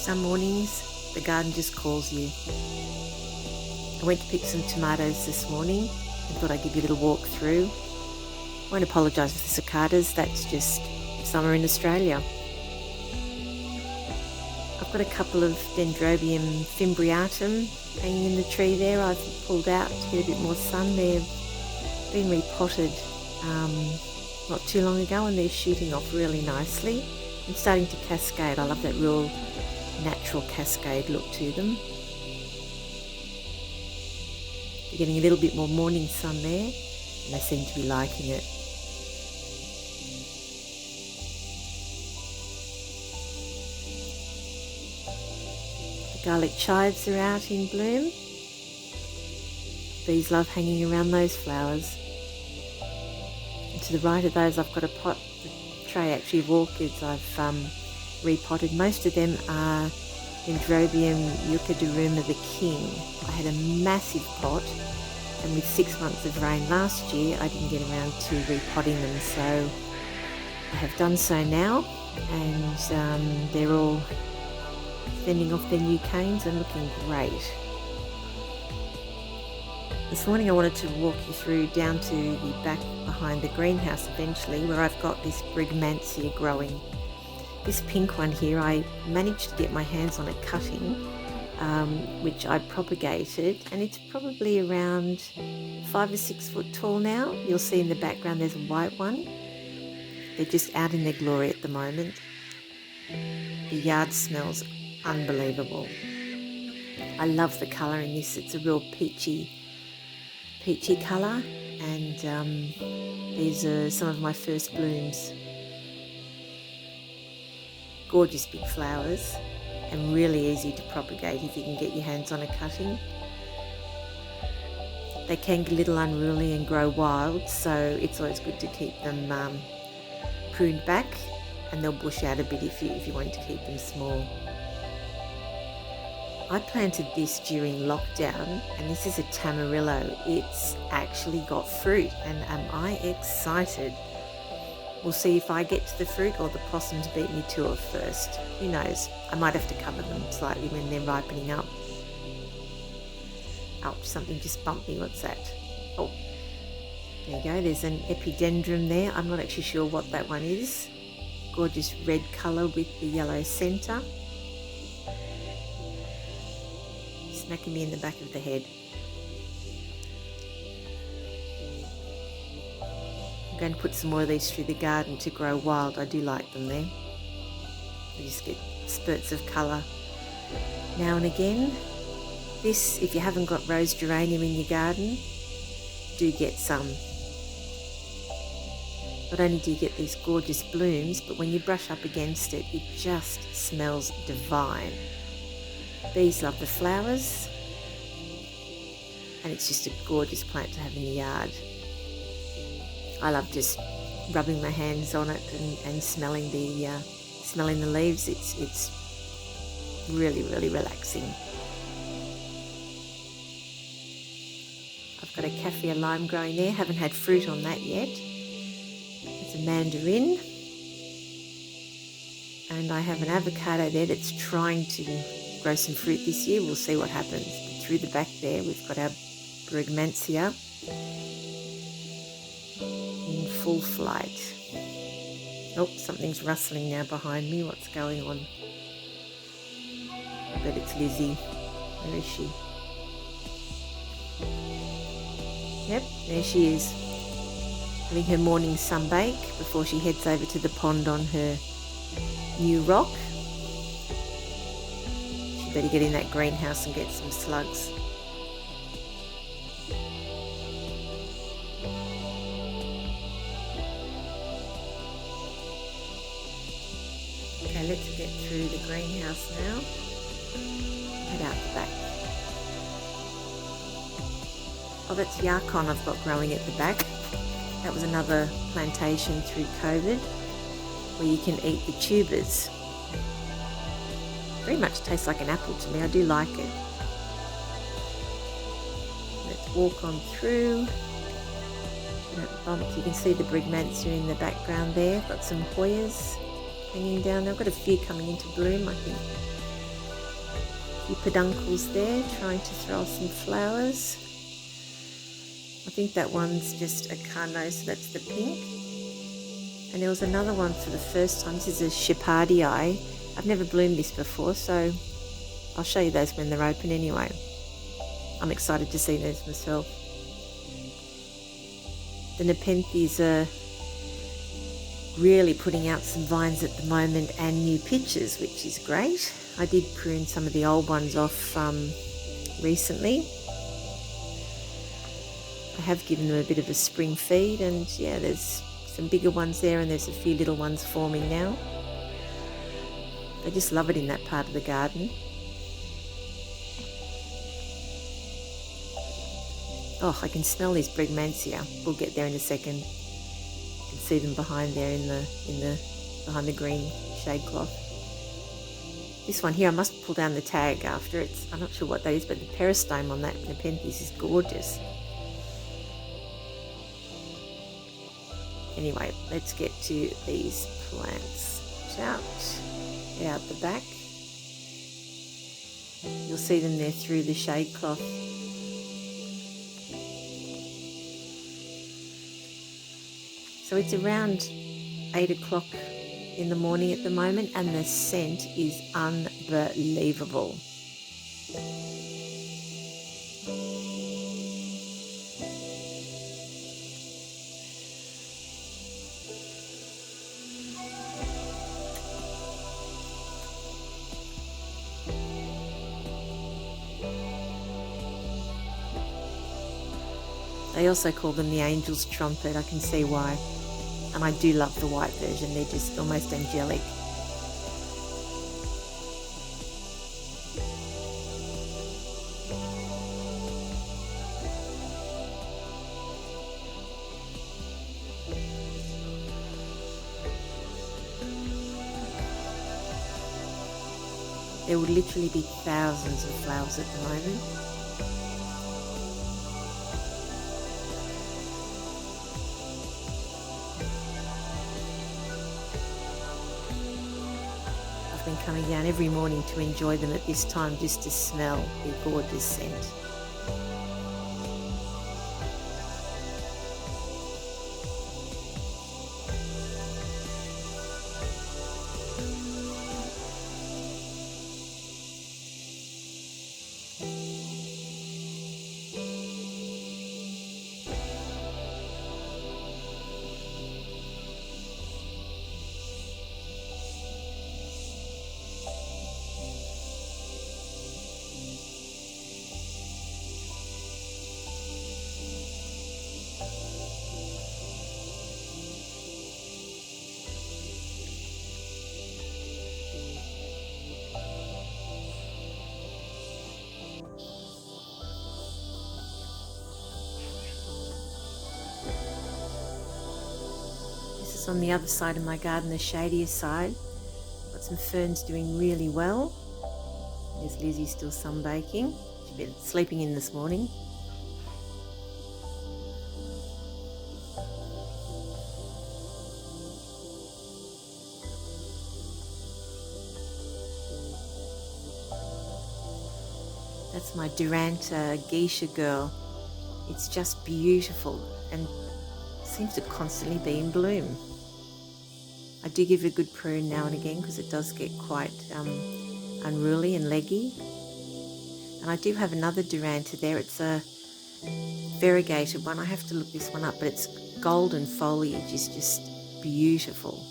Some mornings, the garden just calls you. I went to pick some tomatoes this morning and thought I'd give you a little walk through. I won't apologise for the cicadas, that's just summer in Australia. I've got a couple of Dendrobium fimbriatum hanging in the tree there. I've pulled out to get a bit more sun. They've been repotted not too long ago and they're shooting off really nicely and starting to cascade. I love that real natural cascade look to them. They're getting a little bit more morning sun there and they seem to be liking it. The garlic chives are out in bloom. Bees love hanging around those flowers. And to the right of those I've got a tray actually of orchids I've repotted. Most of them are Dendrobium eucaduruma the king. I had a massive pot and with 6 months of rain last year I didn't get around to repotting them, so I have done so now and they're all sending off their new canes and looking great. This morning I wanted to walk you through down to the back behind the greenhouse eventually where I've got this Brugmansia growing. This pink one here I managed to get my hands on a cutting which I propagated and it's probably around 5 or 6 foot tall now. You'll see in the background there's a white one. They're just out in their glory at the moment. The yard smells unbelievable. I love the colour in this. It's a real peachy colour and these are some of my first blooms. Gorgeous big flowers and really easy to propagate if you can get your hands on a cutting. They can get a little unruly and grow wild, so it's always good to keep them pruned back and they'll bush out a bit if you want to keep them small. I planted this during lockdown and this is a Tamarillo. It's actually got fruit and am I excited. We'll see if I get to the fruit or the possums beat me to it first. Who knows? I might have to cover them slightly when they're ripening up. Ouch, something just bumped me. What's that? Oh, there you go. There's an epidendrum there. I'm not actually sure what that one is. Gorgeous red colour with the yellow centre. Smacking me in the back of the head. I'm going to put some more of these through the garden to grow wild. I do like them there. You just get spurts of colour now and again. This, if you haven't got rose geranium in your garden, do get some. Not only do you get these gorgeous blooms, but when you brush up against it, it just smells divine. Bees love the flowers and it's just a gorgeous plant to have in the yard. I love just rubbing my hands on it and smelling the leaves. It's really, really relaxing. I've got a kaffir lime growing there. Haven't had fruit on that yet. It's a mandarin. And I have an avocado there that's trying to grow some fruit this year. We'll see what happens. But through the back there we've got our Brugmansia in full flight. Oh, something's rustling now behind me. What's going on? I bet it's Lizzie. Where is she? Yep, there she is. Having her morning sunbake before she heads over to the pond on her new rock. She better get in that greenhouse and get some slugs. Okay, let's get through the greenhouse now. Head out the back. Oh, that's Yarkon I've got growing at the back. That was another plantation through COVID where you can eat the tubers. Very much tastes like an apple to me. I do like it. Let's walk on through. You can see the Brugmansia in the background there. Got some Hoyas hanging down there. I've got a few coming into bloom, I think. A few peduncles there, trying to throw off some flowers. I think that one's just a carno, so that's the pink. And there was another one for the first time. This is a Shepardii. I've never bloomed this before, so I'll show you those when they're open anyway. I'm excited to see those myself. The Nepenthes are really putting out some vines at the moment and new pitches, which is great. I did prune some of the old ones off recently. I have given them a bit of a spring feed, and yeah, there's some bigger ones there and there's a few little ones forming now. I just love it in that part of the garden. Oh, I can smell these Brugmansia. We'll get there in a second. You can see them behind there behind the green shade cloth. This one here, I must pull down the tag after. I'm not sure what that is, but the peristome on that Nepenthes is gorgeous. Anyway, let's get to these plants. Out the back. You'll see them there through the shade cloth. So it's around 8 o'clock in the morning at the moment, and the scent is unbelievable. They also call them the angel's trumpet. I can see why. And I do love the white version. They're just almost angelic. There would literally be thousands of flowers at the moment. I've been coming down every morning to enjoy them at this time, just to smell their gorgeous scent. On the other side of my garden, the shadier side. Got some ferns doing really well. There's Lizzie still sunbaking. She's been sleeping in this morning. That's my Duranta geisha girl. It's just beautiful and seems to constantly be in bloom. I do give it a good prune now and again because it does get quite unruly and leggy. And I do have another Duranta there. It's a variegated one. I have to look this one up, but its golden foliage is just beautiful.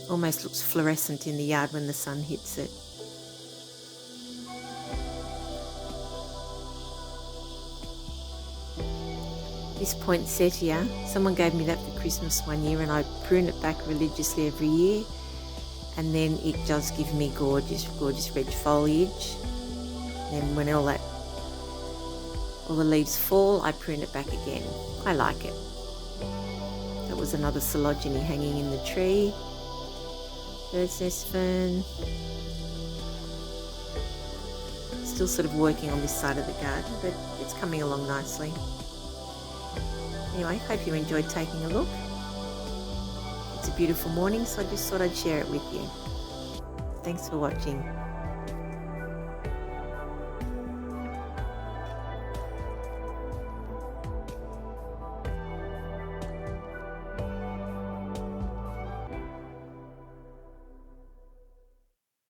Almost looks fluorescent in the yard when the sun hits it. This poinsettia, someone gave me that for Christmas one year, and I prune it back religiously every year, and then it does give me gorgeous, gorgeous red foliage. Then when all the leaves fall, I prune it back again. I like it. That was another coleogyny hanging in the tree. Bird's nest fern. Still sort of working on this side of the garden, but it's coming along nicely. Anyway, hope you enjoyed taking a look. It's a beautiful morning, so I just thought I'd share it with you. Thanks for watching.